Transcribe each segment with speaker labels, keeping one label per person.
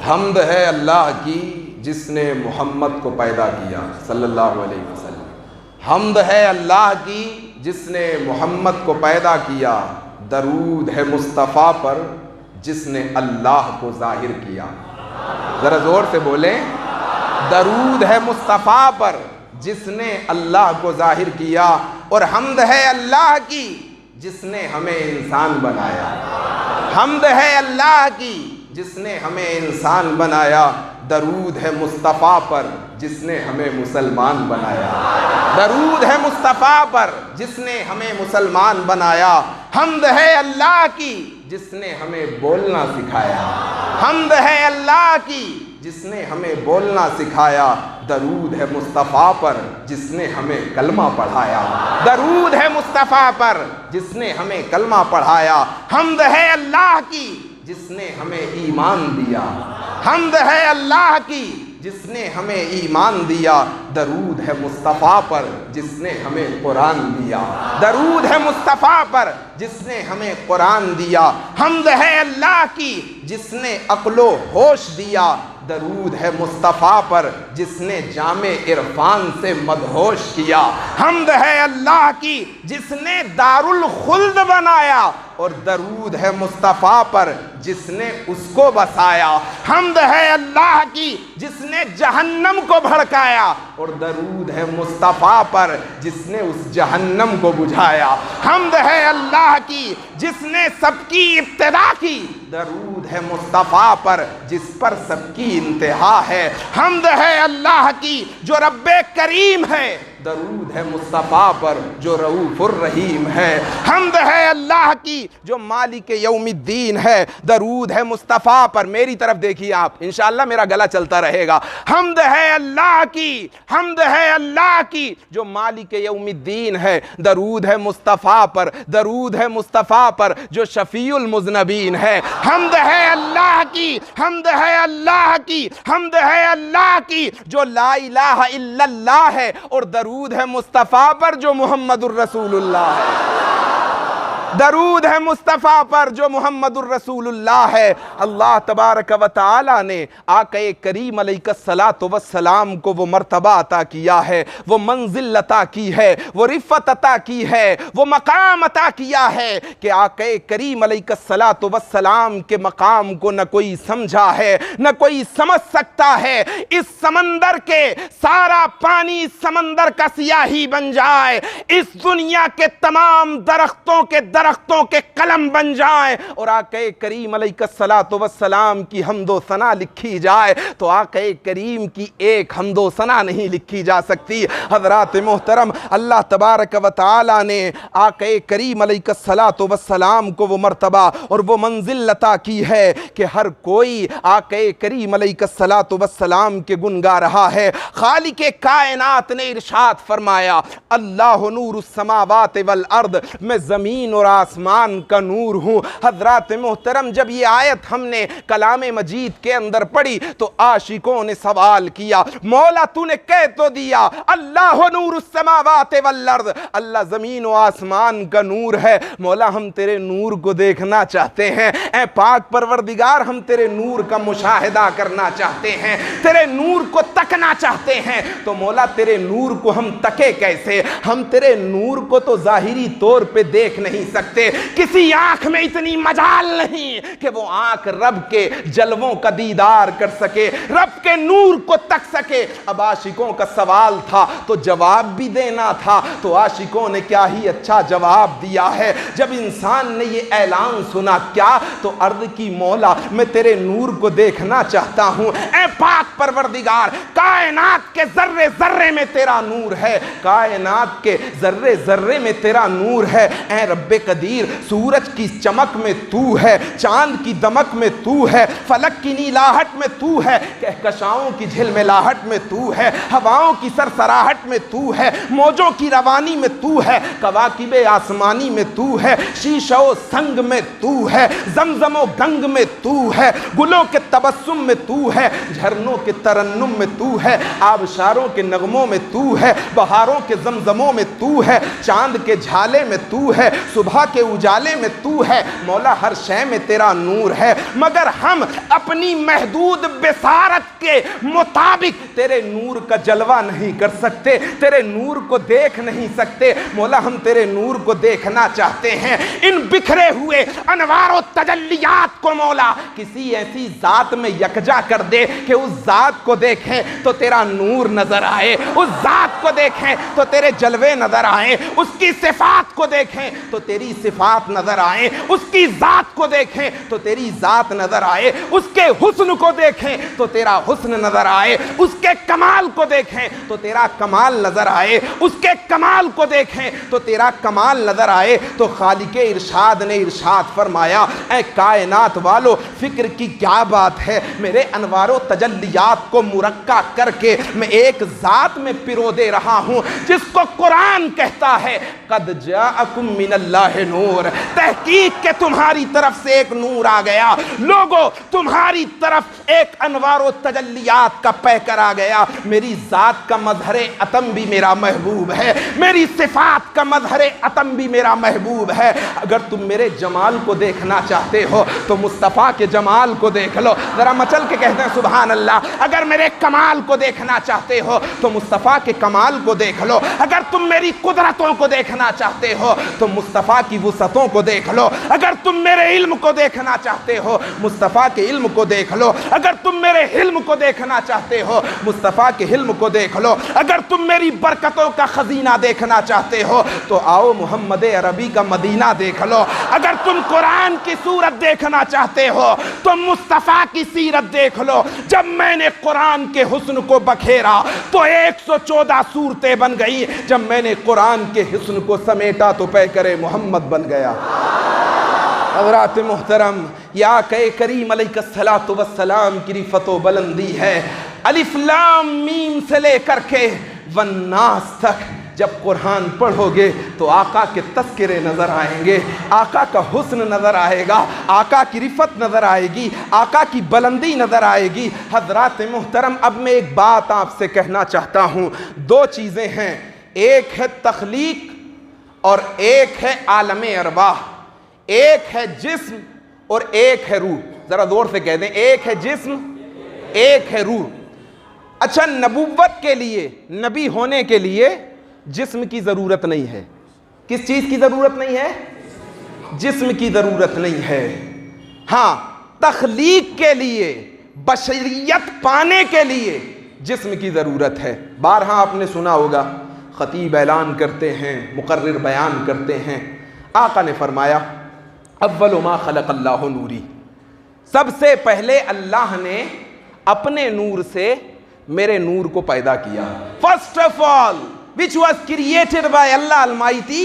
Speaker 1: حمد ہے اللہ کی جس نے محمد کو پیدا کیا صلی اللہ علیہ وسلم. حمد ہے اللہ کی جس نے محمد کو پیدا کیا. درود ہے مصطفیٰ پر جس نے اللہ کو ظاہر کیا. ذرا زور سے بولیں. درود ہے مصطفیٰ پر جس نے اللہ کو ظاہر کیا. اور حمد ہے اللہ کی جس نے ہمیں انسان بنایا. حمد ہے اللہ کی جس نے ہمیں انسان بنایا. درود ہے مصطفیٰ پر جس نے ہمیں مسلمان بنایا. درود ہے مصطفیٰ پر جس نے ہمیں مسلمان بنایا. حمد ہے اللہ کی جس نے ہمیں بولنا سکھایا. حمد ہے اللہ کی جس نے ہمیں بولنا سکھایا. درود ہے مصطفیٰ پر جس نے ہمیں کلمہ پڑھایا. درود ہے مصطفیٰ پر جس نے ہمیں کلمہ پڑھایا. حمد ہے اللہ کی جس نے ہمیں ایمان دیا. حمد ہے اللہ کی جس نے ہمیں ایمان دیا. درود ہے مصطفیٰ پر جس نے ہمیں قرآن دیا. درود ہے مصطفیٰ پر جس نے ہمیں قرآن دیا. حمد ہے اللہ کی جس نے عقل و ہوش دیا. درود ہے مصطفیٰ پر جس نے جام عرفان سے مدہوش کیا. حمد ہے اللہ کی جس نے دارالخلد بنایا. اور درود ہے مصطفیٰ پر جس نے اس کو بسایا. حمد ہے اللہ کی جس نے جہنم کو بھڑکایا. اور درود ہے مصطفیٰ پر جس نے اس جہنم کو بجھایا. حمد ہے اللہ کی جس نے سب کی ابتدا کی. درود ہے مصطفیٰ پر جس پر سب کی انتہا ہے. حمد ہے اللہ کی جو رب کریم ہے. درود ہے مصطفیٰ پر جو رؤوف الرحیم ہے. حمد ہے اللہ کی جو مالک یوم الدین ہے. درود ہے مصطفیٰ پر. میری طرف دیکھیے آپ, انشاءاللہ میرا گلا چلتا رہے گا. حمد ہے اللہ کی, حمد ہے اللہ کی جو مالک یوم الدین ہے. درود ہے مصطفیٰ پر. درود ہے مصطفیٰ پر جو شفیع المذنبین ہے. حمد ہے اللہ کی, حمد ہے اللہ کی, حمد ہے اللہ کی جو لا الہ الا اللہ ہے. اور درود ہے مصطفیٰ پر جو محمد الرسول اللہ ہے. درود ہے مصطفیٰ پر جو محمد الرسول اللہ ہے. اللہ تبارک و تعالی نے آقا کریم علیہ الصلاۃ والسلام کو وہ مرتبہ عطا کیا ہے, وہ منزل عطا کی ہے, وہ رفعت عطا کی ہے, وہ مقام عطا کیا ہے کہ آقا کریم علیہ الصلاۃ والسلام کے مقام کو نہ کوئی سمجھا ہے نہ کوئی سمجھ سکتا ہے. اس سمندر کے سارا پانی سمندر کا سیاہی بن جائے, اس دنیا کے تمام درختوں کے قلم بن جائیں, اور آقا کریم علیہ الصلاۃ والسلام کی حمد و ثنا لکھی جائے تو آقا کریم کی ایک حمد و ثنا نہیں لکھی جا سکتی. حضرات محترم, اللہ تبارک و تعالی نے آقا کریم علیہ الصلاۃ والسلام کو وہ مرتبہ اور وہ منزل عطا کی ہے کہ ہر کوئی آقا کریم علیہ الصلاۃ والسلام کے گن گا رہا ہے. خالق کائنات نے ارشاد فرمایا, اللہ نور السماوات والارض, میں زمین اور آسمان کا نور ہوں. حضرات محترم, جب یہ آیت ہم نے کلام مجید کے اندر پڑھی تو عاشقوں نے سوال کیا, مولا تو نے کہہ تو دیا اللہ نور السماوات والارض, اللہ زمین و آسمان کا نور ہے. مولا ہم تیرے نور کو دیکھنا چاہتے ہیں. اے پاک پروردگار, ہم تیرے نور کا مشاہدہ کرنا چاہتے ہیں, تیرے نور کو تکنا چاہتے ہیں. تو مولا تیرے نور کو ہم تکے کیسے؟ ہم تیرے نور کو تو ظاہری طور پہ دیکھ نہیں سکتے. کسی آنکھ میں اتنی مجال نہیں کہ وہ آنکھ رب کے جلووں کا دیدار کر سکے, رب کے نور کو تک سکے. اب عاشقوں کا سوال تھا تو جواب بھی دینا تھا, تو عاشقوں نے کیا ہی اچھا جواب دیا ہے. جب انسان نے یہ اعلان سنا کیا تو عرض کی, مولا میں تیرے نور کو دیکھنا چاہتا ہوں. اے پاک پروردگار, کائنات کے ذرے ذرے میں تیرا نور ہے, کائنات کے ذرے ذرے میں تیرا نور ہے. اے رب قدیر, سورج کی چمک میں تو ہے, چاند کی دمک میں تو ہے, فلک کی نیلاہٹ میں تو ہے, کہکشاؤں کی جھلملاہٹ میں تو ہے, ہواؤں کی سرسراہٹ میں تو ہے, موج موجوں کی روانی میں تو ہے، کواکب آسمانی میں تو ہے، شیشہ و سنگ میں تو ہے، زمزم و گنگ میں تو ہے، گلوں کے تبسم میں تو ہے، جھرنوں کے ترنم میں تو ہے، آبشاروں کے نغموں میں تو ہے، بہاروں کے زمزموں میں تو ہے، چاند کے جھالے میں تو ہے، صبح کے اجالے میں تو ہے، مولا ہر شے میں تیرا نور ہے، مگر ہم اپنی محدود بصارت کے مطابق تیرے نور کا جلوہ نہیں کر سکتے، تیرے نور کو دیکھ نہیں سکتے۔ مولا ہم تیرے نور کو دیکھنا چاہتے ہیں، ان بکھرے ہوئے انوار و تجلیات کو مولا کسی ایسی ذات میں یکجا کر دے کہ اس ذات کو دیکھیں تو تیرا نور نظر آئے، اس ذات کو دیکھیں تو تیرے جلوے نظر آئیں، اس کی صفات کو دیکھیں تو تیری صفات نظر آئیں، اس کی ذات کو دیکھیں تو تیری ذات نظر آئے، اس کے حسن کو دیکھیں تو تیرا حسن نظر آئے، اس کے کمال کو دیکھیں تو تیرا کمال نظر آئے، اس کے کمال کو دیکھیں تو تیرا کمال نظر آئے۔ تو خالق ارشاد نے ارشاد فرمایا، اے کائنات والو فکر کی کیا بات ہے، میرے انوار و تجلیات کو مرقع کر کے میں ایک ذات میں پرو دے رہا ہوں جس کو قرآن کہتا ہے قد جاءکم من اللہ نور، تحقیق کہ تمہاری طرف سے ایک نور آ گیا، لوگو تمہاری طرف ایک انوار و تجلیات کا پیکر آ گیا۔ میری ذات کا مظہر عتم بھی میرا محبوب ہے، میری صفات کا مظہر عتم بھی میرا محبوب ہے۔ اگر تم میرے جمال کو دیکھنا چاہتے ہو تو مصطفیٰ کے جمال کو دیکھ لو، ذرا مچل کے کہتے ہیں سبحان اللہ۔ اگر میرے کمال کو دیکھنا چاہتے ہو تو مصطفیٰ کے کمال کو دیکھ لو، اگر تم میری قدرتوں کو دیکھنا چاہتے ہو تو مصطفیٰ کی وسعتوں کو دیکھ لو، اگر تم میرے علم کو دیکھنا چاہتے ہو مصطفیٰ کے علم کو دیکھ لو، اگر تم میرے حلم کو دیکھنا چاہتے ہو مصطفیٰ کے حلم کو دیکھ لو، اگر تم میری برکتوں کا خزینہ دیکھنا چاہتے ہو تو آؤ محمد عربی کا مدینہ دیکھ لو، اگر تم قرآن کی صورت دیکھنا چاہتے ہو تو مصطفیٰ کی سیرت دیکھ لو۔ جب میں نے قرآن کے حسن کو بکھیرا تو 114 صورتیں بن گئی، جب میں نے قرآن کے حسن کو سمیٹا تو پیکر محمد بن گیا۔ حضرات محترم، یا کہ کریم علیہ الصلاۃ والسلام کی رفعت و بلندی ہے، الف لام میم سے لے کر کے والناس تک جب قرآن پڑھو گے تو آقا کے تذکرے نظر آئیں گے، آقا کا حسن نظر آئے گا، آقا کی رفعت نظر آئے گی، آقا کی بلندی نظر آئے گی۔ حضرات محترم، اب میں ایک بات آپ سے کہنا چاہتا ہوں، دو چیزیں ہیں، ایک ہے تخلیق اور ایک ہے عالم ارواح، ایک ہے جسم اور ایک ہے روح۔ ذرا زور سے کہہ دیں، ایک ہے جسم ایک ہے روح۔ اچھا، نبوت کے لیے، نبی ہونے کے لیے جسم کی ضرورت نہیں ہے۔ کس چیز کی ضرورت نہیں ہے؟ جسم کی ضرورت نہیں ہے۔ ہاں، تخلیق کے لیے، بشریت پانے کے لیے جسم کی ضرورت ہے۔ بارہا آپ نے سنا ہوگا، خطیب اعلان کرتے ہیں، مقرر بیان کرتے ہیں، آقا نے فرمایا اول ما خلق اللہ نوری، سب سے پہلے اللہ نے اپنے نور سے میرے نور کو پیدا کیا۔ First of all which was created by Allah Almighty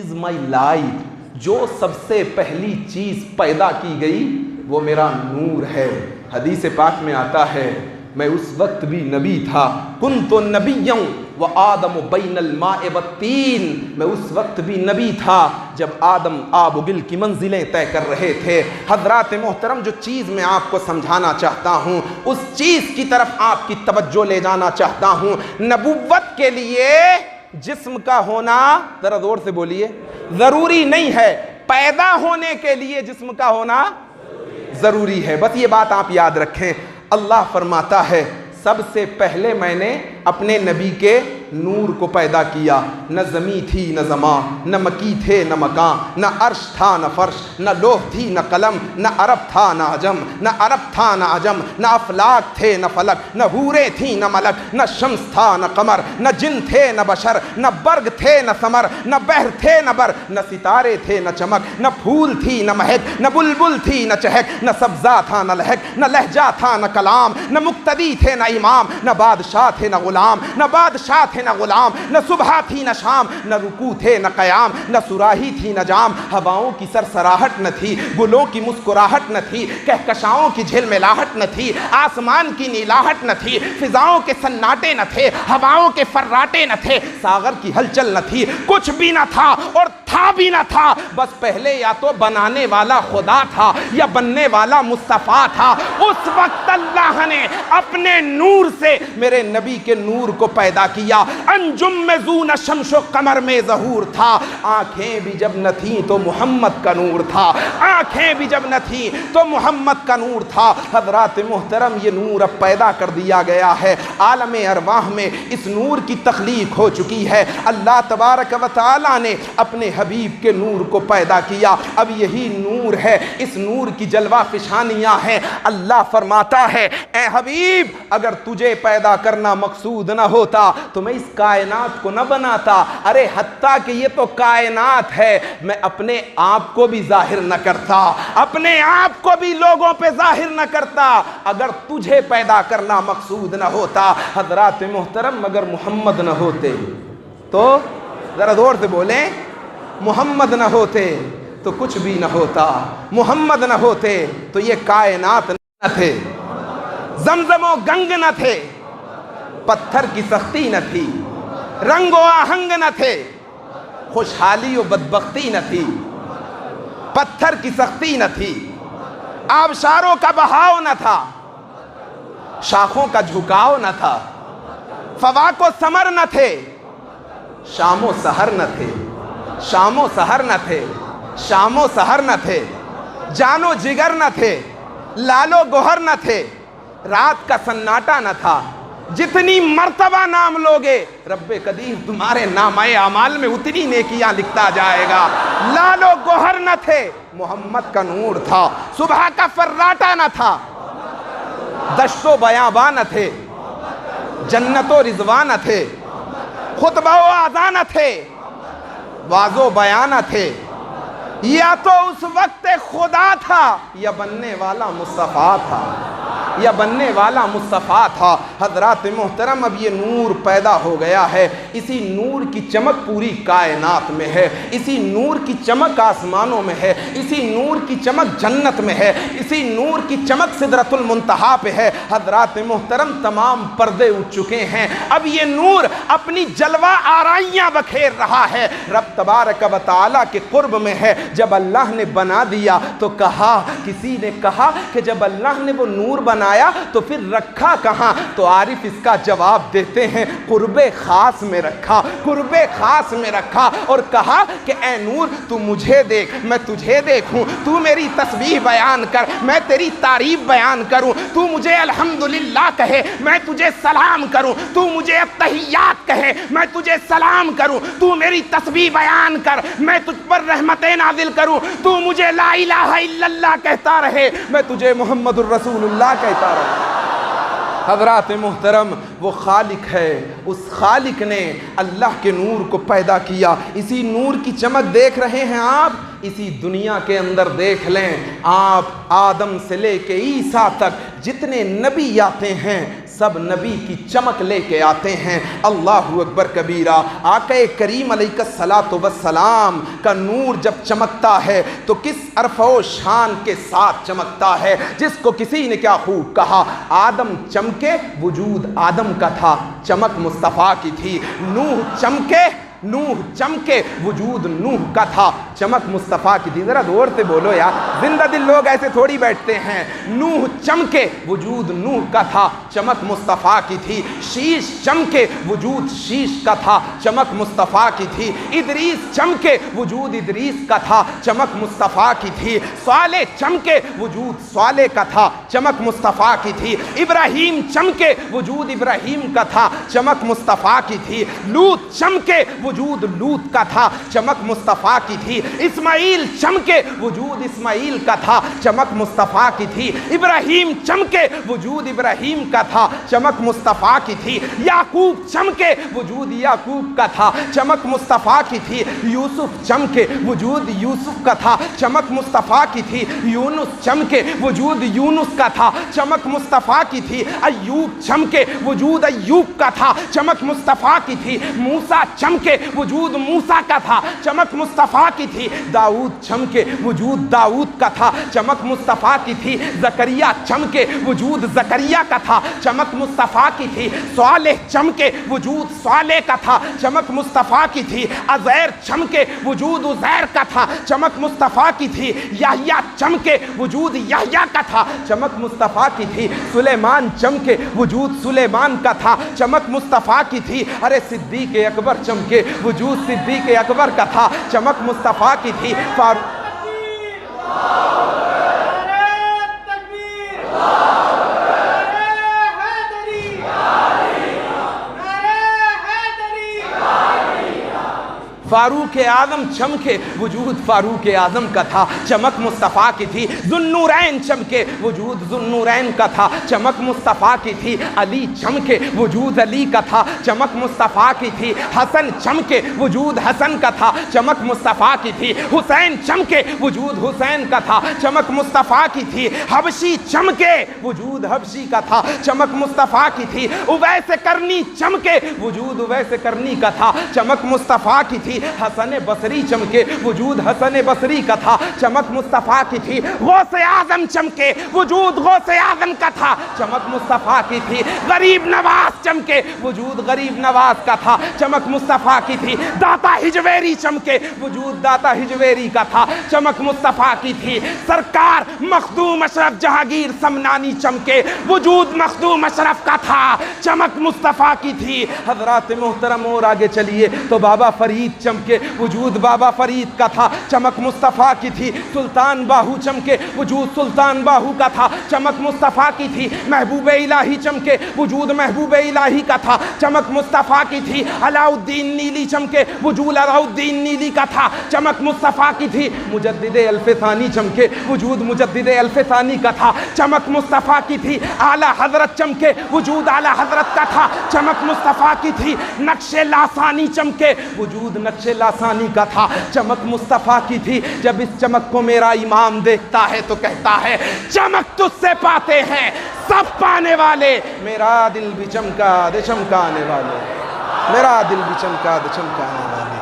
Speaker 1: is my light، جو سب سے پہلی چیز پیدا کی گئی وہ میرا نور ہے۔ حدیث پاک میں آتا ہے میں اس وقت بھی نبی تھا، کنت نبیًا وآدم بین الماء والتین، میں اس وقت بھی نبی تھا جب آدم آب و گل کی منزلیں طے کر رہے تھے۔ حضرات محترم، جو چیز میں آپ کو سمجھانا چاہتا ہوں، اس چیز کی طرف آپ کی توجہ لے جانا چاہتا ہوں۔ نبوت کے لیے جسم کا ہونا، ذرا زور سے بولیے، ضروری نہیں ہے، پیدا ہونے کے لیے جسم کا ہونا ضروری ہے۔ بس یہ بات آپ یاد رکھیں۔ اللہ فرماتا ہے سب سے پہلے میں نے اپنے نبی کے نور کو پیدا کیا۔ نہ زمیں تھی نہ زماں، نہ مکی تھے نہ مکان، نہ عرش تھا نہ فرش، نہ لوح تھی نہ قلم، نہ عرب تھا نہ عجم، نہ عرب تھا نہ عجم، نہ افلاک تھے نہ فلک، نہ حوریں تھیں نہ ملک، نہ شمس تھا نہ قمر، نہ جن تھے نہ بشر، نہ برگ تھے نہ ثمر، نہ بحر تھے نہ بر، نہ ستارے تھے نہ چمک، نہ پھول تھی نہ مہک، نہ بلبل تھی نہ چہک، نہ سبزہ تھا نہ لہک، نہ لہجہ تھا نہ کلام، نہ مقتدی تھے نہ امام، نہ بادشاہ تھے نہ غلام، غلام، نہ بادشاہ تھے نہ غلام، نہ صبح تھی نہ شام، نہ رکوع تھے نہ قیام، نہ صراحی تھی نہ جام، ہواؤں کی سرسراہٹ نہ تھی، گلوں کی مسکراہٹ نہ تھی، کہکشاؤں کی جھلملاہٹ نہ تھی، آسمان کی نیلاہٹ نہ تھی، فضاؤں کے سناٹے نہ تھے، ہواؤں کے فراٹے نہ تھے، ساغر کی ہلچل نہ تھی، کچھ بھی نہ تھا اور تھا بھی نہ تھا، بس پہلے یا تو بنانے والا خدا تھا یا بننے والا مصطفیٰ تھا۔ اس وقت اللہ نے اپنے نور سے میرے نبی کے نور کو پیدا کیا۔ انجم میں زون شمس و قمر میں ظہور تھا، آنکھیں بھی جب نہ تھیں تو محمد کا نور تھا، آنکھیں بھی جب نہ تھیں تو محمد کا نور تھا۔ حضرات محترم، یہ نور اب پیدا کر دیا گیا ہے، عالم ارواح میں اس نور کی تخلیق ہو چکی ہے۔ اللہ تبارک و تعالی نے اپنے حبیب کے نور کو پیدا کیا، اب یہی نور ہے، اس نور کی جلوہ فشانیاں ہیں۔ اللہ فرماتا ہے اے حبیب، اگر تجھے پیدا کرنا مقصود نہ ہوتا تو میں اس کائنات کو نہ بناتا۔ ارے حتیٰ کہ یہ تو کائنات ہے، میں اپنے آپ کو بھی ظاہر نہ کرتا، اپنے آپ کو بھی لوگوں پہ ظاہر نہ کرتا اگر تجھے پیدا کرنا مقصود نہ ہوتا۔ حضرات محترم، اگر محمد نہ ہوتے تو ذرا زور سے بولیں، محمد نہ ہوتے تو کچھ بھی نہ ہوتا، محمد نہ ہوتے تو یہ کائنات نہ تھے، زمزم و گنگ نہ تھے، پتھر کی سختی نہ تھی، رنگ و آہنگ نہ تھے، خوشحالی و بدبختی نہ تھی، پتھر کی سختی نہ تھی، آبشاروں کا بہاؤ نہ تھا، شاخوں کا جھکاؤ نہ تھا، فواق و ثمر نہ تھے، شام و سحر نہ تھے، شام و سحر نہ تھے، شام و سحر نہ تھے، جان و جگر نہ تھے، لال و گوہر نہ تھے، رات کا سناٹا نہ تھا۔ جتنی مرتبہ نام لوگے رب قدیر تمہارے نامہ اعمال میں اتنی نیکیاں لکھتا جائے گا۔ لال و گوہر نہ تھے، محمد کا نور تھا، صبح کا فراٹا نہ تھا، دشت و بیاباں نہ تھے، جنت و رضوان نہ تھے، خطبہ و اذان نہ تھے، واز و بیان نہ تھے، یا تو اس وقت خدا تھا یا بننے والا مصطفیٰ تھا، یا بننے والا مصطفیٰ تھا۔ حضرات محترم، اب یہ نور پیدا ہو گیا ہے، اسی نور کی چمک پوری کائنات میں ہے، اسی نور کی چمک آسمانوں میں ہے، اسی نور کی چمک جنت میں ہے، اسی نور کی چمک سدرۃ المنتہا پہ ہے۔ حضرات محترم، تمام پردے اٹھ چکے ہیں، اب یہ نور اپنی جلوہ آرائیاں بکھیر رہا ہے، رب تبارک و تعالیٰ کے قرب میں ہے۔ جب اللہ نے بنا دیا تو کہا، کسی نے کہا کہ جب اللہ نے وہ نور بنایا تو پھر رکھا کہاں؟ تو عارف اس کا جواب دیتے ہیں، قرب خاص میں رکھا، قرب خاص میں رکھا، اور کہا کہ اے نور تو مجھے دیکھ میں تجھے دیکھوں، تو میری تسبیح بیان کر میں تیری تعریف بیان کروں، تو مجھے الحمدللہ کہے میں تجھے سلام کروں، تو مجھے التحیات کہے میں تجھے سلام کروں، تو میری تسبیح بیان کر میں تجھ پر رحمتیں نازل کروں، تو مجھے لا الہ الا اللہ کہتا رہے میں تجھے محمد الرسول اللہ کہتا رہے۔ حضرات محترم، وہ خالق ہے، اس خالق نے اللہ کے نور کو پیدا کیا۔ اسی نور کی چمک دیکھ رہے ہیں آپ، اسی دنیا کے اندر دیکھ لیں آپ، آدم سے لے کے عیسیٰ تک جتنے نبی آتے ہیں سب نبی کی چمک لے کے آتے ہیں۔ اللہ اکبر کبیرہ۔ آقا کریم علیہ الصلاۃ والسلام کا نور جب چمکتا ہے تو کس عرف و شان کے ساتھ چمکتا ہے، جس کو کسی نے کیا خوب کہا، آدم چمکے وجود آدم کا تھا، چمک مصطفیٰ کی تھی۔ نوح چمکے، نوح چمکے وجود نوح کا تھا، چمک مصطفیٰ کی تھی۔ ذرا زور سے بولو یار، زندہ دل لوگ ایسے تھوڑی بیٹھتے ہیں۔ نوح چمکے وجود نوح کا تھا، چمک مصطفیٰ کی تھی۔ شیش چمکے وجود شیش کا تھا، چمک مصطفیٰ کی تھی۔ ادریس چمکے وجود ادریس کا تھا، چمک مصطفیٰ کی تھی۔ صالح چمکے وجود صالح کا تھا، چمک مصطفیٰ کی تھی۔ ابراہیم چمکے وجود ابراہیم کا تھا، چمک مصطفیٰ کی تھی۔ لوط چمکے وجود لوط کا تھا، چمک مصطفیٰ کی تھی۔ اسماعیل چمکے وجود اسماعیل کا تھا، چمک مصطفیٰ کی تھی۔ ابراہیم چمکے وجود ابراہیم کا تھا، چمک مصطفیٰ کی تھی۔ یعقوب چمکے وجود یعقوب کا تھا، چمک مصطفیٰ کی تھی۔ یوسف چمکے وجود یوسف کا تھا، چمک مصطفیٰ کی تھی۔ یونس چمکے وجود یونس کا تھا، چمک مصطفیٰ کی تھی۔ ایوب چمکے وجود ایوب کا تھا، چمک مصطفیٰ کی تھی۔ موسیٰ چمکے وجود موسیٰ کا تھا، چمک مصطفیٰ کی تھی۔ داؤد چمکے وجود داؤد کا تھا، چمک مصطفیٰ کی تھی۔ زکریا چمکے وجود زکریا کا تھا، چمک مصطفیٰ کی تھی۔ صالح چمکے وجود صالح کا تھا، چمک مصطفیٰ کی تھی۔ عزیر چمکے وجود عزیر کا تھا، چمک مصطفیٰ کی تھی۔ یحییٰ چمکے وجود یحییٰ کا تھا، چمک مصطفیٰ کی تھی۔ سلیمان چمکے وجود سلیمان کا تھا، چمک مصطفیٰ کی تھی۔ ارے صدیق اکبر چمکے وجود صدیق اکبر کا تھا، چمک مصطفیٰ کی تھی۔ فاروق اعظم چمکے وجود فاروق اعظم کا تھا، چمک مصطفیٰ کی تھی۔ ذوالنورین چمکے وجود ذوالنورین کا تھا، چمک مصطفیٰ کی تھی۔ علی چمکے وجود علی کا تھا، چمک مصطفیٰ کی تھی۔ حسن چمکے وجود حسن کا تھا، چمک مصطفیٰ کی تھی۔ حسین چمکے وجود حسین کا تھا، چمک مصطفیٰ کی تھی۔ حبشی چمکے وجود حبشی کا تھا، چمک مصطفیٰ کی تھی۔ اویس کرنی چمکے وجود اویس کرنی کا تھا، چمک مصطفیٰ کی تھی۔ حسن بصری چمکے وجود حسن بصری کا تھا، چمک مصطفیٰ کی تھی۔ غوث اعظم چمکے وجود غوث اعظم کا تھا، چمک مصطفیٰ کی تھی۔ غریب نواز چمکے وجود غریب نواز کا تھا، چمک مصطفیٰ کی تھی۔ داتا ہجویری چمکے وجود داتا ہجویری کا تھا، چمک مصطفیٰ کی تھی۔ سرکار مخدوم اشرف جہانگیر سمنانی چمکے وجود مخدوم اشرف کا تھا، چمک مصطفیٰ کی تھی۔ حضرات محترم اور آگے چلیے تو بابا فرید چمکے وجود بابا فرید کا تھا، چمک مصطفیٰ کی تھی۔ سلطان باہو چمکے وجود سلطان باہو کا تھا، چمک مصطفیٰ کی تھی۔ محبوب الہی چمکے وجود محبوب الہی کا تھا، چمک مصطفیٰ کی تھی۔ علاء الدین نیلی چمکے وجود علاء الدین نیلی کا تھا، چمک مصطفیٰ کی تھی۔ مجدد الف ثانی چمکے وجود مجدد الف ثانی کا تھا، چمک مصطفیٰ کی تھی۔ اعلیٰ حضرت چمکے وجود اعلیٰ حضرت کا تھا، چمک مصطفیٰ کی تھی۔ نقش لاسانی چمکے وجود نقش لاسانی کا تھا، چمک مصطفیٰ کی تھی۔ جب اس چمک کو میرا امام دیکھتا ہے تو کہتا ہے چمک تجھ سے پاتے ہیں سب پانے والے، میرا دل بھی چمکا دے چمکانے والے، میرا دل بھی چمکا دے چمکانے والے۔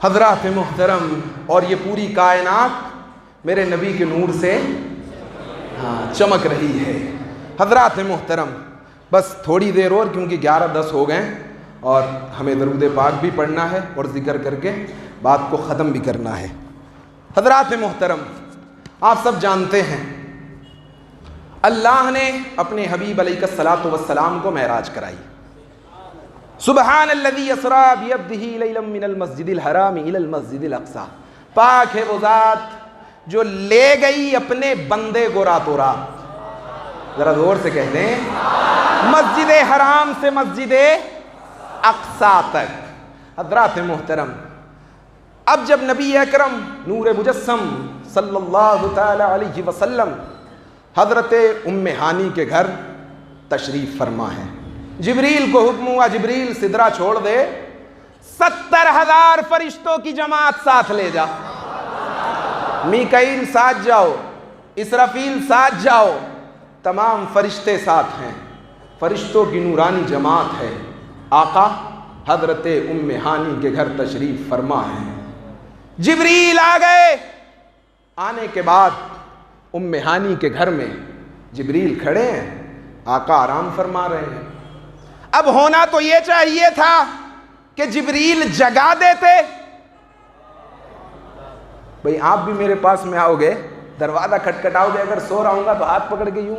Speaker 1: حضرات محترم، اور یہ پوری کائنات میرے نبی کے نور سے چمک رہی ہے۔ حضرات محترم، بس تھوڑی دیر اور، کیونکہ 11:10 ہو گئے اور ہمیں درود پاک بھی پڑھنا ہے اور ذکر کر کے بات کو ختم بھی کرنا ہے۔ حضرات محترم، آپ سب جانتے ہیں اللہ نے اپنے حبیب علیہ الصلوۃ والسلام کو معراج کرائی۔ سبحان الذی اسری بعبدہ لیلا من المسجد الحرام الی المسجد الاقصی، پاک ہے وہ ذات جو لے گئی اپنے بندے کو راتوں رات، ذرا زور سے کہہ دیں، مسجد حرام سے مسجد اقصی تک۔ حضرات محترم، اب جب نبی اکرم نور مجسم صلی اللہ تعالی علیہ وسلم حضرت ام ہانی کے گھر تشریف فرما ہے، جبریل کو حکم ہوا جبریل سدرہ چھوڑ دے، 70,000 فرشتوں کی جماعت ساتھ لے جا، میکائیل ساتھ جاؤ، اسرافیل ساتھ جاؤ، تمام فرشتے ساتھ ہیں، فرشتوں کی نورانی جماعت ہے۔ آقا حضرت ام ہانی کے گھر تشریف فرما ہے، جبریل آ گئے۔ آنے کے بعد ام ہانی کے گھر میں جبریل کھڑے ہیں، آقا آرام فرما رہے ہیں۔ اب ہونا تو یہ چاہیے تھا کہ جبریل جگا دیتے، بھئی آپ بھی میرے پاس میں آؤ گے، دروازہ کھٹکھٹاؤ گے، اگر سو رہا ہوں گا تو ہاتھ پکڑ کے یوں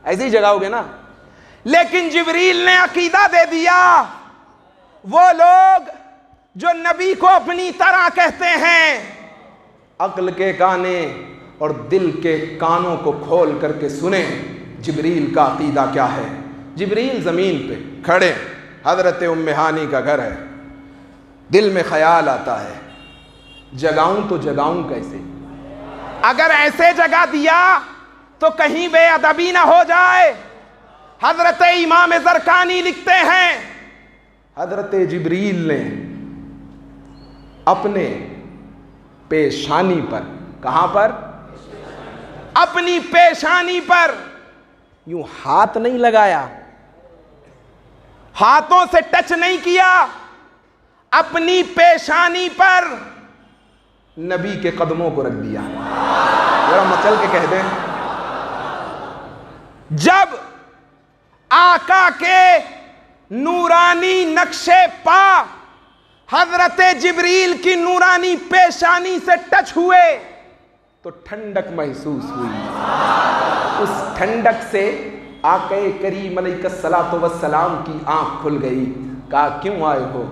Speaker 1: ایسے ہی جگاؤ گے نا۔ لیکن جبریل نے عقیدہ دے دیا، وہ لوگ جو نبی کو اپنی طرح کہتے ہیں، عقل کے کانے اور دل کے کانوں کو کھول کر کے سنیں، جبریل کا عقیدہ کیا ہے۔ جبریل زمین پہ کھڑے، حضرت ام ہانی کا گھر ہے، دل میں خیال آتا ہے جگاؤں تو جگاؤں کیسے، اگر ایسے جگہ دیا تو کہیں بے ادبی نہ ہو جائے۔ حضرت امام زرقانی لکھتے ہیں حضرت جبریل نے اپنے پیشانی پر، کہاں پر؟ اپنی پیشانی پر یوں ہاتھ نہیں لگایا، ہاتھوں سے ٹچ نہیں کیا، اپنی پیشانی پر نبی کے قدموں کو رکھ دیا۔ ذرا مچل کے کہہ دیں، جب آقا کے نورانی نقشے پا حضرت جبریل کی نورانی پیشانی سے ٹچ ہوئے تو ٹھنڈک محسوس ہوئی۔ اس ٹھنڈک سے آقا کریم علیہ الصلوۃ والسلام کی آنکھ کھل گئی۔ کہا کیوں آئے ہو؟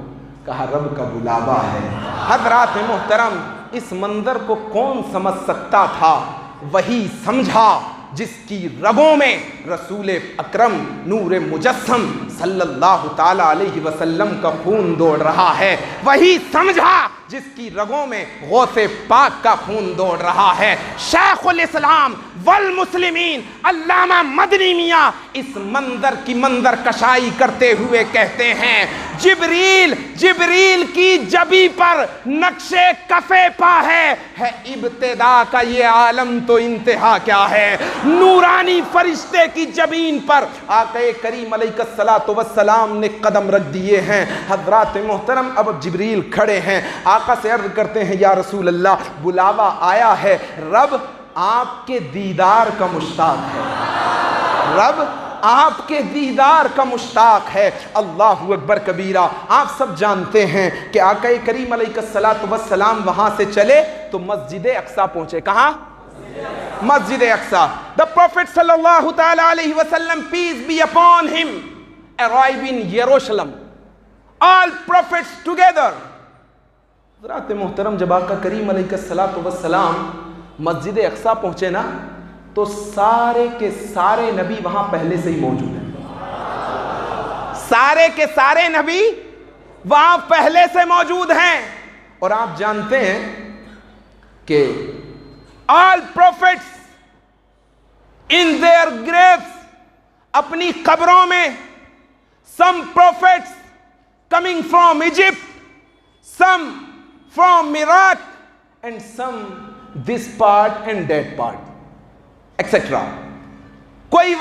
Speaker 1: کہا رب کا بلاوا ہے۔ حضرات محترم، اس منظر کو کون سمجھ سکتا تھا؟ وہی سمجھا جس کی رگوں میں رسول اکرم نور مجسم صلی اللہ تعالی علیہ وسلم کا خون دوڑ رہا ہے، وہی سمجھا جس کی رگوں میں غوث پاک کا خون دوڑ رہا ہے۔ شیخ الاسلام والمسلمین علامہ مدنی میاں اس منظر کی منظر کشائی کرتے ہوئے کہتے ہیں جبریل کی جبی پر نقش کفے پا ہے ابتدا کا یہ عالم تو انتہا کیا ہے۔ نورانی فرشتے کی جبین پر آقا کریم علیہ الصلوۃ والسلام نے قدم رکھ دیے ہیں۔ حضرات محترم، اب جبریل کھڑے ہیں، آقا سے عرض کرتے ہیں یا رسول اللہ بلاوا آیا ہے، رب آپ کے دیدار کا مشتاق ہے، رب آپ کے دیدار کا مشتاق ہے۔ اللہ اکبر کبیرہ۔ آپ سب جانتے ہیں کہ آقا کریم علیہ الصلوۃ والسلام وہاں سے چلے تو مسجد اقصی پہنچے۔ کہاں؟ مسجد اقصی۔ The Prophet صلی اللہ تعالی علیہ وسلم peace be upon him arrive in Jerusalem, all prophets together۔ حضرات محترم، جب آقا کریم علیہ الصلوۃ والسلام مسجد اقصی پہنچے نا تو سارے کے سارے نبی وہاں پہلے سے ہی موجود ہیں، سارے کے سارے نبی وہاں پہلے سے موجود ہیں۔ اور آپ جانتے ہیں کہ all prophets in their graves، اپنی قبروں میں، some prophets coming from Egypt, some from Iraq, and some this part and that part, etc۔ کوئی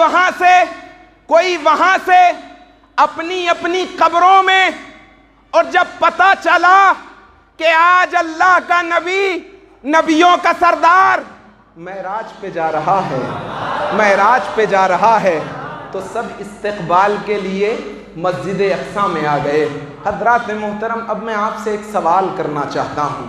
Speaker 1: وہاں سے اپنی اپنی قبروں میں، اور جب پتہ چلا کہ آج اللہ کا نبی، نبیوں کا سردار معراج پہ جا رہا ہے، معراج پہ جا رہا ہے، تو سب استقبال کے لیے مسجد اقصی میں آ گئے۔ حضرات محترم، اب میں آپ سے ایک سوال کرنا چاہتا ہوں۔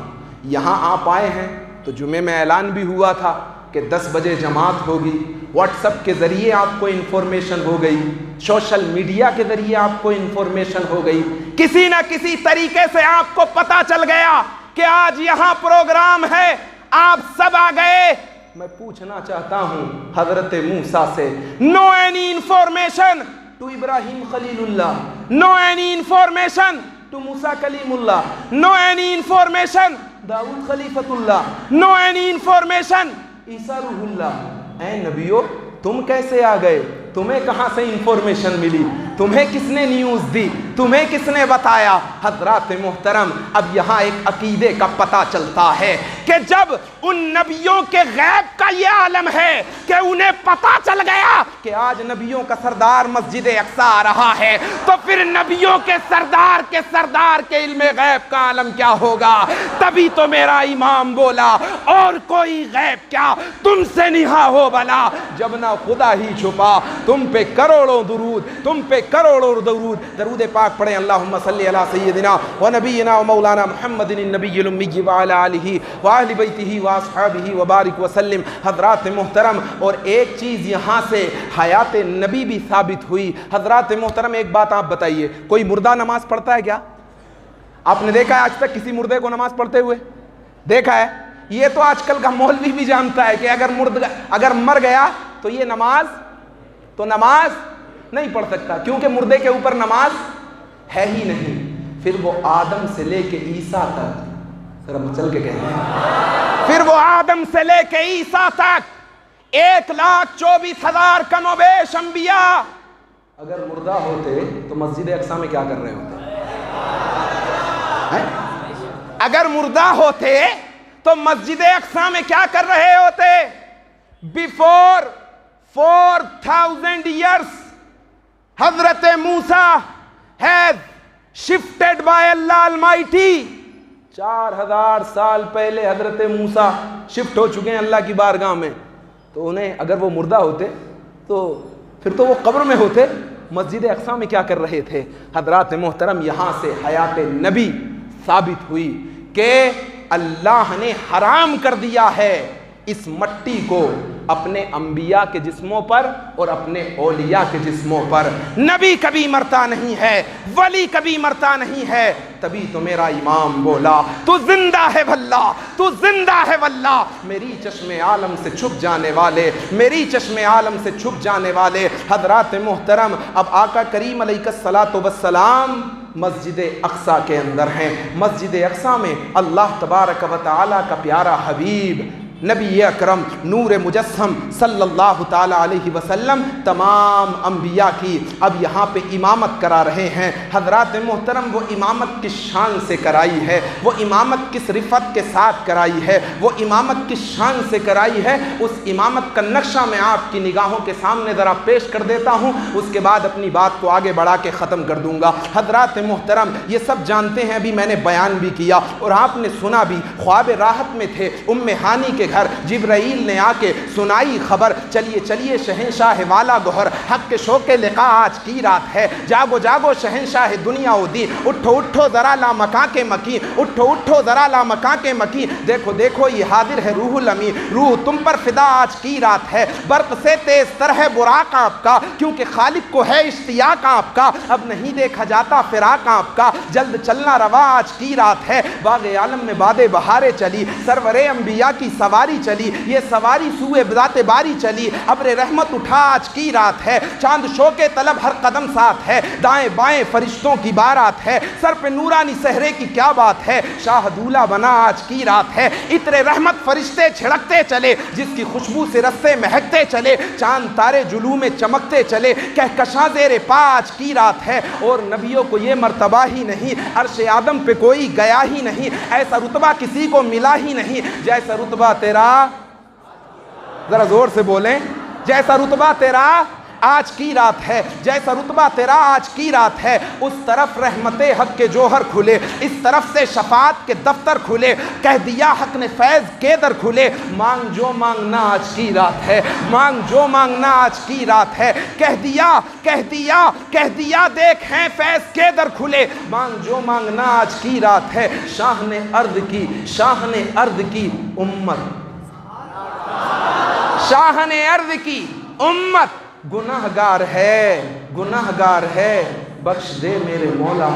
Speaker 1: یہاں آپ آئے ہیں تو جمعے میں اعلان بھی ہوا تھا کہ 10 بجے جماعت ہوگی، واٹس ایپ کے ذریعے آپ کو انفارمیشن ہو گئی، سوشل میڈیا کے ذریعے آپ کو انفارمیشن ہو گئی، کسی نہ کسی طریقے سے آپ کو پتہ چل گیا کہ آج یہاں پروگرام ہے، آپ سب آ گئے۔ میں پوچھنا چاہتا ہوں حضرت موسیٰ سے، no any information to Ibrahim خلیل اللہ، no any information to Musa کلیم اللہ، نو اینی انفارمیشن داؤد خلیفۃ اللہ، نو اینی انفارمیشن عیسیٰ روح اللہ۔ اے نبیو، تم کیسے آ گئے؟ تمہیں کہاں سے انفارمیشن ملی؟ تمہیں کس نے نیوز دی؟ تمہیں کس نے بتایا؟ حضرات محترم، اب یہاں ایک عقیدے کا پتہ چلتا ہے کہ جب ان نبیوں کے غیب کا یہ عالم ہے کہ انہیں پتہ چل گیا کہ آج نبیوں کا سردار مسجد اقصی آ رہا ہے، تو پھر نبیوں کے سردار کے علم غیب کا عالم کیا ہوگا؟ تبھی تو میرا امام بولا، اور کوئی غیب کیا تم سے نہا ہو بلا، جب نہ خدا ہی چھپا تم پہ کروڑوں درود، تم پہ کروڑوں درود۔ درود پاک پڑھیں، اللہم صلی علی سیدنا و نبینا و مولانا محمد النبی الامی وعلی آلہ وآل بیتہ واصحابہ وبارک وسلم۔ حضرات محترم، اور ایک چیز یہاں سے حیات نبی بھی ثابت ہوئی۔ حضرات محترم، ایک بات آپ بتائیے، کوئی مردہ نماز پڑھتا ہے کیا؟ آپ نے دیکھا ہے آج تک کسی مردے کو نماز پڑھتے ہوئے؟ دیکھا ہے؟ یہ تو آج کل کا مولوی بھی جانتا ہے کہ اگر مر گیا تو یہ نماز تو نماز نہیں پڑھ سکتا، کیونکہ مردے کے اوپر نماز ہے ہی نہیں۔ پھر وہ آدم سے لے کے عیسیٰ تک، ذرا چل کے کہتے ہیں، پھر وہ آدم سے لے کے عیسیٰ تک 1,24,000 کم و بیش انبیاء اگر مردہ ہوتے تو مسجد اقصیٰ میں کیا کر رہے ہوتے؟ اگر مردہ ہوتے تو مسجد اقصیٰ میں کیا کر رہے ہوتے؟ بیفور 4,000 years حضرت موسیٰ has shifted by Allah Almighty. 4,000 سال پہلے حضرت موسیٰ شفٹ ہو چکے ہیں اللہ کی بارگاہ میں، تو انہیں اگر وہ مردہ ہوتے تو پھر تو وہ قبر میں ہوتے، مسجد اقصیٰ میں کیا کر رہے تھے؟ حضرات محترم، یہاں سے حیات نبی ثابت ہوئی کہ اللہ نے حرام کر دیا ہے اس مٹی کو اپنے انبیاء کے جسموں پر اور اپنے اولیاء کے جسموں پر۔ نبی کبھی مرتا نہیں ہے، ولی کبھی مرتا نہیں ہے۔ تبھی تو میرا امام بولا، تو زندہ ہے واللہ، تو زندہ ہے واللہ، میری چشم عالم سے چھپ جانے والے، میری چشم عالم سے چھپ جانے والے۔ حضرات محترم، اب آقا کریم علیہ الصلاۃ والسلام مسجد اقصیٰ کے اندر ہیں۔ مسجد اقصیٰ میں اللہ تبارک و تعالیٰ کا پیارا حبیب نبی اکرم نور مجسم صلی اللہ تعالیٰ علیہ وسلم تمام انبیاء کی اب یہاں پہ امامت کرا رہے ہیں۔ حضرات محترم، وہ امامت کس شان سے کرائی ہے، وہ امامت کس رفعت کے ساتھ کرائی ہے، وہ امامت کس شان سے کرائی ہے، اس امامت کا نقشہ میں آپ کی نگاہوں کے سامنے ذرا پیش کر دیتا ہوں، اس کے بعد اپنی بات کو آگے بڑھا کے ختم کر دوں گا۔ حضرات محترم، یہ سب جانتے ہیں، ابھی میں نے بیان بھی کیا اور آپ نے سنا بھی، خواب راحت میں تھے ام ہانی کے گھر، جبرائیل نے آ کے سنائی خبر، چلیے چلیے شہنشاہ والا گوہر، حق کے شوق لقاء آج کی رات ہے، جاگو جاگو شہنشاہ دنیا و دین، اٹھو اٹھو ذرا لا مکاں کے مکین، اٹھو اٹھو ذرا لا مکاں کے مکین، دیکھو دیکھو یہ حاضر ہے روح الامین، روح تم پر فدا آج کی رات ہے، برق سے تیز تر ہے براق آپ کا، کیونکہ خالق کو ہے اشتیاق آپ کا، اب نہیں دیکھا جاتا فراق آپ کا، جلد چلنا روا آج کی رات ہے، باغ عالم میں باد بہاریں چلی، سرور انبیاء کی سواری چلی، یہ سواری سوئے ذات باری چلی، ابر رحمت اٹھا آج کی رات ہے، چاند شوق طلب ہر قدم ساتھ ہے، دائیں بائیں فرشتوں کی بارات ہے، سر پہ نورانی سہرے کی کیا بات ہے، شاہ دولہ بنا آج کی رات ہے، عطر رحمت فرشتے چھڑکتے چلے، جس کی خوشبو سے رستے مہکتے چلے، چاند تارے جلوہ میں چمکتے چلے، کہکشاں زیر پا آج کی رات ہے، اور نبیوں کو یہ مرتبہ ہی نہیں، عرش آدم پہ کوئی گیا ہی نہیں، ایسا رتبہ کسی کو ملا ہی نہیں جیسا رتبہ تیرا، ذرا زور سے بولیں، جیسا رتبہ تیرا آج کی رات ہے، جیسا رتبہ تیرا آج کی رات ہے، اس طرف رحمت حق کے جوہر کھلے، اس طرف سے شفاعت کے دفتر کھلے، کہہ دیا حق نے فیض کے در کھلے، مانگ جو مانگنا آج کی رات ہے، مانگ جو مانگنا آج کی رات ہے، کہہ دیا کہہ دیا کہہ دیا دیکھ ہیں فیض کے در کھلے، مانگ جو مانگنا آج کی رات ہے، شاہ نے ارض کی، شاہ نے ارض کی امت، شاہ نے ارض کی امت گناہگار ہے، گناہگار ہے، بخش دے میرے مولا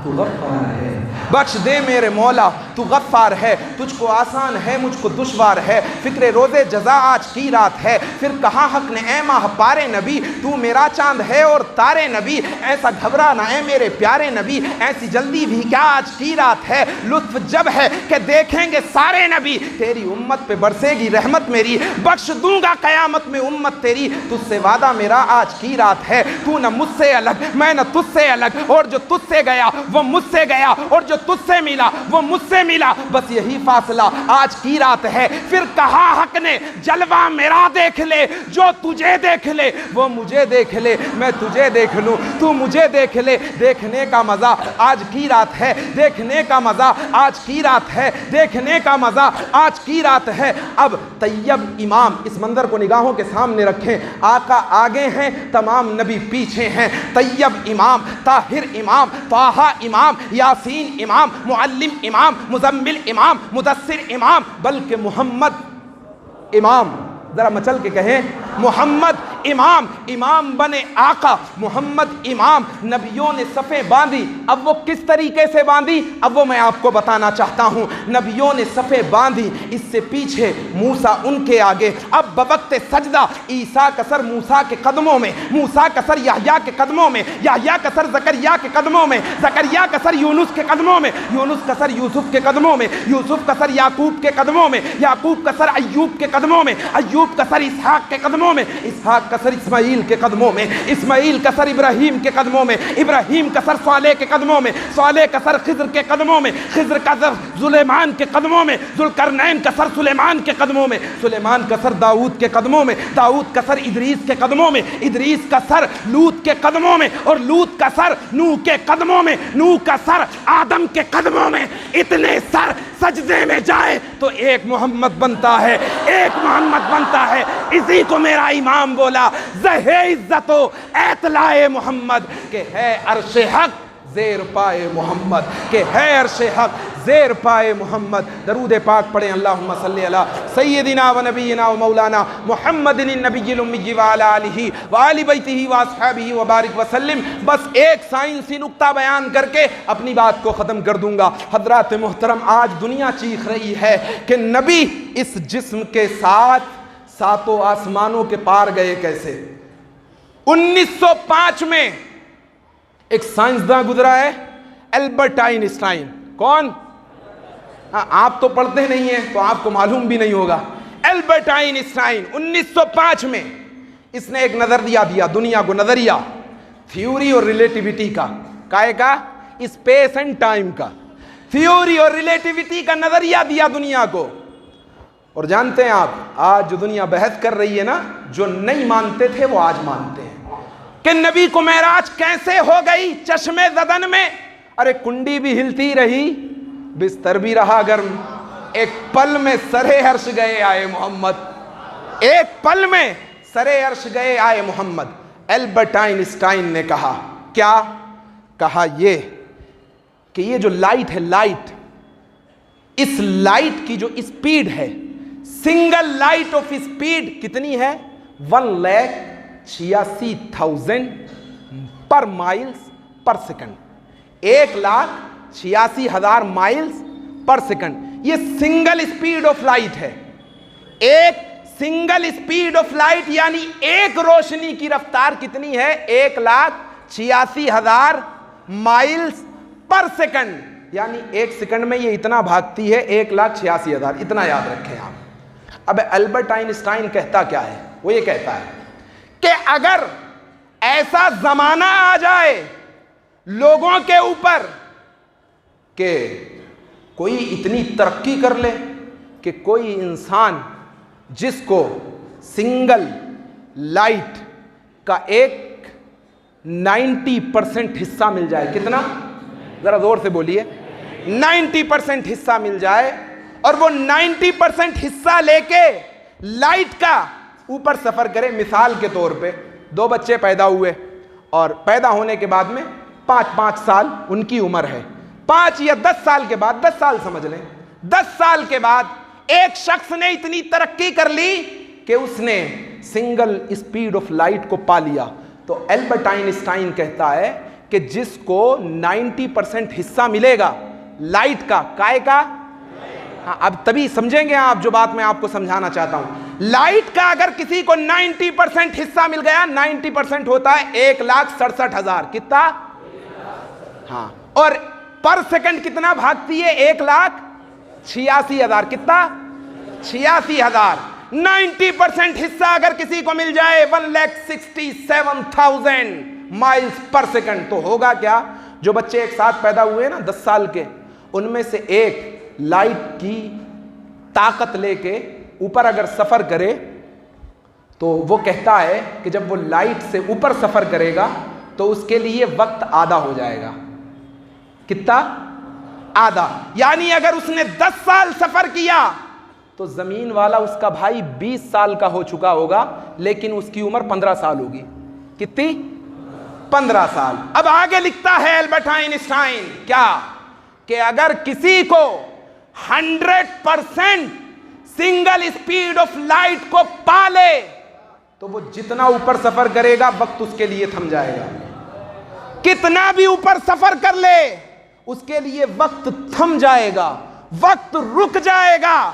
Speaker 1: تو غفار ہے، بخش دے میرے مولا تو غفار ہے، تجھ کو آسان ہے مجھ کو دشوار ہے، فکر روز جزا آج کی رات ہے، پھر کہا حق نے اے ماہ پارے نبی تو میرا چاند ہے اور تارے نبی، ایسا گھبرانا اے میرے پیارے نبی، ایسی جلدی بھی کیا آج کی رات ہے، لطف جب ہے کہ دیکھیں گے سارے نبی، تیری امت پہ برسے گی رحمت میری، بخش دوں گا قیامت میں امت تیری، تجھ سے وعدہ میرا آج کی رات ہے، تو نہ مجھ سے الگ میں نہ تجھ سے الگ، اور جو تجھ سے گیا وہ مجھ سے گیا، اور جو تجھ سے ملا وہ مجھ سے ملا، بس یہی فاصلہ آج کی رات ہے، پھر کہا حق نے جلوہ میرا دیکھ لے، جو تجھے دیکھ لے وہ مجھے دیکھ لے، میں تجھے دیکھ لوں تو مجھے دیکھ لے، دیکھنے کا مزہ آج کی رات ہے، دیکھنے کا مزہ آج کی رات ہے، دیکھنے کا مزہ آج کی رات ہے۔ اب طیب امام، اس منظر کو نگاہوں کے سامنے رکھیں، آقا آگے ہیں تمام نبی پیچھے ہیں، طیب امام، طاہر امام، طٰہٰ امام، یاسین امام، معلم امام، مزمل امام، مدثر امام، بلکہ محمد امام، ذرا مچل کے کہیں محمد امام، امام بنے آقا، محمد امام۔ نبیوں نے صفیں باندھی، اب وہ کس طریقے سے باندھی، اب وہ میں آپ کو بتانا چاہتا ہوں۔ نبیوں نے صفیں باندھی، اس سے پیچھے موسیٰ ان کے آگے، اب بوقت سجدہ عیسیٰ کا سر موسیٰ کے قدموں میں، موسیٰ کا سر یحییٰ کے قدموں میں، یحییٰ کا سر زکریا کے قدموں میں، زکریا کا سر یونس کے قدموں میں، یونس کا سر یوسف کے قدموں میں، یوسف کا سر یعقوب کے قدموں میں، یعقوب کا سر ایوب کے قدموں میں، ایوب کا سر اسحاق کے قدموں میں، اسحاق کا سر اسماعیل کے قدموں میں، اسماعیل کا سر ابراہیم کے قدموں میں، ابراہیم کا سر صالح کے قدموں میں، صالح کا سر خضر کے قدموں میں، خضر کا سر سلیمان کے قدموں میں، ذوالقرنین کا سر سلیمان کے قدموں میں، سلیمان کا سر داؤد کے قدموں میں، داؤد کا سر ادریس کے قدموں میں، ادریس کا سر لوط کے قدموں میں، اور لوط کا سر نوح کے قدموں میں، نوح کا سر آدم کے قدموں میں۔ اتنے سر سجدے میں جائے تو ایک محمد بنتا ہے، ایک محمد بنتا ہے۔ اسی کو میرا امام بولا، زہ عزت و اطلاع محمد، کہ ہے عرش حق زیر پائے محمد، کہ ہے عرش حق زیر پائے محمد۔ درود پاک پڑھیں، اللہم صلی علی سیدنا و نبینا و مولانا محمد النبی الامی وعلی آلہ وآل بیتہ واصحابہ وبارک وسلم۔ بس ایک سائنسی نکتہ بیان کر کے اپنی بات کو ختم کر دوں گا۔ حضرات محترم، آج دنیا چیخ رہی ہے کہ نبی اس جسم کے ساتھ ساتوں آسمانوں کے پار گئے کیسے۔ 1905 میں ایک سائنسداں گزرا ہے، البرٹ آئن اسٹائن۔ کون؟ آپ تو پڑھتے نہیں ہیں تو آپ کو معلوم بھی نہیں ہوگا۔ البرٹ آئن اسٹائن 1905 میں اس نے ایک نظریہ دیا دنیا کو، نظریہ تھیوری اور ریلیٹیوٹی کا، کائے کا؟ اسپیس اینڈ ٹائم کا، تھیوری اور ریلیٹیوٹی کا نظریہ دیا دنیا کو۔ اور جانتے ہیں آپ، آج جو دنیا بحث کر رہی ہے نا، جو نہیں مانتے تھے وہ آج مانتے ہیں کہ نبی کو معراج کیسے ہو گئی چشمے زدن میں۔ ارے کنڈی بھی ہلتی رہی، بستر بھی رہا گرم، ایک پل میں سرے عرش گئے آئے محمد، ایک پل میں سرے عرش گئے آئے محمد۔ البرٹ آئن اسٹائن نے کہا، کیا کہا؟ یہ کہ یہ جو لائٹ ہے، لائٹ، اس لائٹ کی جو اسپیڈ ہے، سنگل لائٹ آف اسپیڈ کتنی ہے؟ 1,86,000 پر miles per second, 1,86,000 miles per second. یہ سنگل اسپیڈ آف لائٹ ہے، ایک سنگل اسپیڈ آف لائٹ، یعنی ایک روشنی کی رفتار کتنی ہے؟ 1,86,000 مائلز پر سیکنڈ، یعنی ایک سیکنڈ میں یہ اتنا بھاگتی ہے، 1,86,000، اتنا یاد رکھیں آپ۔ اب البرٹ آئن اسٹائن کہتا کیا ہے؟ وہ یہ کہتا ہے کہ اگر ایسا زمانہ آ جائے لوگوں کے اوپر کہ کوئی اتنی ترقی کر لے کہ کوئی انسان جس کو سنگل لائٹ کا ایک 90% حصہ مل جائے، کتنا؟ ذرا زور سے بولیے، 90% حصہ مل جائے، اور وہ 90% حصہ لے کے لائٹ کا اوپر سفر کرے۔ مثال کے طور پہ 2 بچے پیدا ہوئے، اور پیدا ہونے کے بعد میں 5 سال ان کی عمر ہے، 5 یا 10 سال کے بعد، 10 سال سمجھ لیں، 10 سال کے بعد ایک شخص نے اتنی ترقی کر لی کہ اس نے سنگل اسپیڈ آف لائٹ کو پا لیا۔ تو البرٹ آئن اسٹائن کہتا ہے کہ جس کو 90% حصہ ملے گا لائٹ کا، کائے کا؟ ہاں، اب تبھی سمجھیں گے آپ جو بات میں آپ کو سمجھانا چاہتا ہوں۔ لائٹ کا اگر کسی کو 90% حصہ مل گیا، 90% ہوتا ہے 1,67,000، کتنا؟ ہاں، اور پر سیکنڈ کتنا بھاگتی ہے؟ 1,86,000، کتنا؟ 86,000۔ 90% حصہ اگر کسی کو مل جائے 1,67,000 مائلز پر سیکنڈ، تو ہوگا کیا؟ جو بچے ایک ساتھ پیدا ہوئے نا 10 سال کے، ان میں سے ایک لائٹ کی طاقت لے کے اوپر اگر سفر کرے تو وہ کہتا ہے کہ جب وہ لائٹ سے اوپر سفر کرے گا تو اس کے لیے وقت آدھا ہو جائے گا۔ کتنا؟ آدھا۔ یعنی اگر اس نے 10 سال سفر کیا تو زمین والا اس کا بھائی 20 سال کا ہو چکا ہوگا، لیکن اس کی عمر 15 سال ہوگی۔ کتنی؟ 15 سال۔ اب آگے لکھتا ہے البرٹ آئن اسٹائن کیا، کہ اگر کسی کو 100% سنگل اسپیڈ آف لائٹ کو پالے تو وہ جتنا اوپر سفر کرے گا وقت اس کے لیے تھم جائے گا. کتنا بھی اوپر سفر کر لے اس کے لیے وقت تھم جائے گا, وقت رک جائے گا.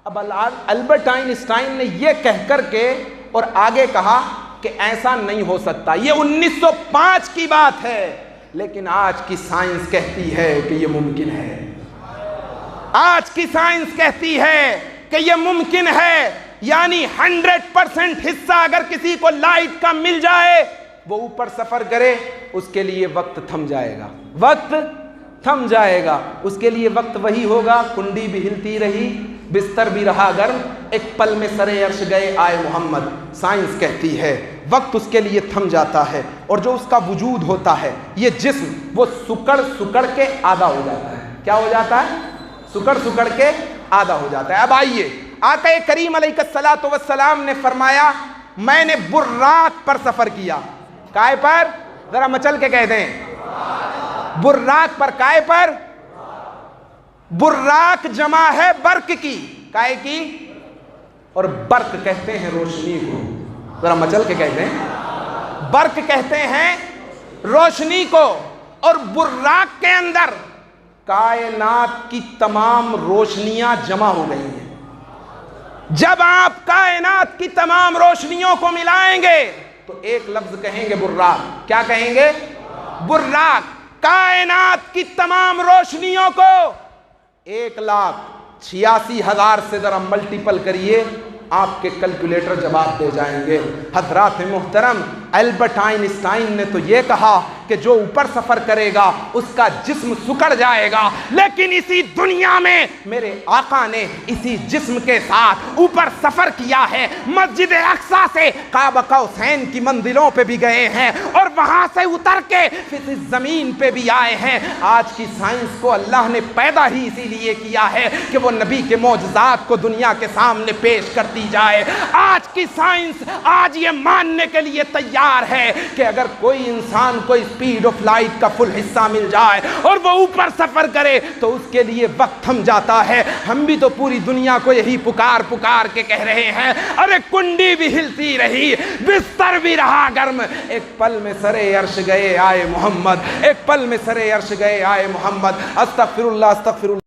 Speaker 1: اب البرٹ آئنسٹائن نے یہ کہہ کر کے اور آگے کہا کہ ایسا نہیں ہو سکتا, یہ 1905 کی بات ہے, لیکن آج کی سائنس کہتی ہے کہ یہ ممکن ہے. آج کی سائنس کہتی ہے کہ یہ ممکن ہے. یعنی 100% حصہ اگر کسی کو لائٹ کا مل جائے, وہ اوپر سفر کرے, اس کے لیے وقت تھم جائے گا, وقت تھم جائے گا. اس کے لیے وقت وہی ہوگا, کنڈی بھی ہلتی رہی, بستر بھی رہا گرم, ایک پل میں سرے عرش گئے آئے محمد. سائنس کہتی ہے وقت اس کے لیے تھم جاتا ہے, اور جو اس کا وجود ہوتا ہے یہ جسم, وہ سکڑ سکڑ کے آدھا ہو جاتا ہے. کیا ہو جاتا ہے؟ سکڑ سکڑ کے آدھا ہو جاتا ہے. اب آئیے, آقا کریم علیہ الصلوۃ والسلام نے فرمایا میں نے براق پر سفر کیا. کائے پر؟ ذرا مچل کے کہہ دیں. براق پر. کائے پر؟ براق جمع ہے برق کی. کائے کی؟ اور برق کہتے ہیں روشنی کو. ذرا مچل کے کہہ دیں. برق کہتے ہیں روشنی کو, اور براق کے اندر کائنات کی تمام روشنیاں جمع ہو گئی ہیں. جب آپ کائنات کی تمام روشنیوں کو ملائیں گے تو ایک لفظ کہیں گے براق. کیا کہیں گے؟ براق. کائنات کی تمام روشنیوں کو 1,86,000 سے ذرا ملٹیپل کریے, آپ کے کیلکولیٹر جواب دے جائیں گے. حضرات محترم, البرٹ آئنسٹائن نے تو یہ کہا کہ جو اوپر سفر کرے گا اس کا جسم سکڑ جائے گا, لیکن اسی دنیا میں میرے آقا نے اسی جسم کے ساتھ اوپر سفر کیا ہے. مسجد اقصیٰ سے قاب قوسین کی منزلوں پہ بھی گئے ہیں, اور وہاں سے اتر کے پھر اس زمین پہ بھی آئے ہیں. آج کی سائنس کو اللہ نے پیدا ہی اسی لیے کیا ہے کہ وہ نبی کے معجزات کو دنیا کے سامنے پیش کرتی جائے. آج کی سائنس آج یہ ماننے کے لیے تیار ہے کہ اگر کوئی انسان کو اسپیڈ آف لائٹ کا فل حصہ مل جائے اور وہ اوپر سفر کرے تو اس کے لیے وقت تھم جاتا ہے. ہم بھی تو پوری دنیا کو یہی پکار پکار کے کہہ رہے ہیں, ارے کنڈی بھی ہلتی رہی, بستر بھی رہا گرم, ایک پل میں سرے عرش گئے آئے محمد, ایک پل میں سرے عرش گئے آئے محمد. استغفر اللہ استغفر اللہ.